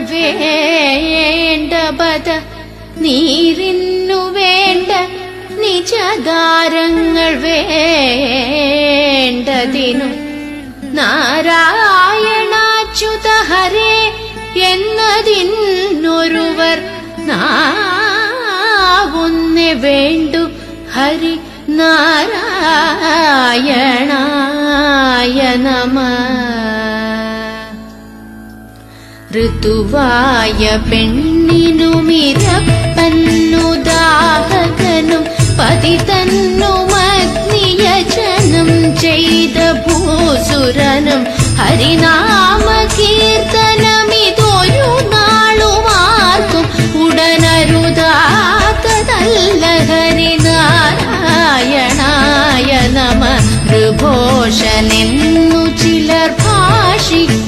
വേണ്ട ബദ നീരിന്നു വേണ്ട നിജദാരങ്ങൾ വേണ്ടതിനു നാരായണാച്യുത ഹരേ എന്നതിനൊരുവർ നാവുന്നേ വേണ്ടു ഹരി നാരായണായ നമഃ. ഋതുവായ പെണ്ണിനുമിരപ്പന്നുദാഹകനും പതിതന്നുമഗ്നിയജനം ചെയ്ത ഭൂസുരനും ഹരിനാമ കീർത്തനമിതൊരു നാളുമാർക്കും ഉടനരുതാത്തതല്ല ഹരിനാരായണായ നമഃ. ഋഭോഷനെന്നു ചിലർ ഭാഷിക്കും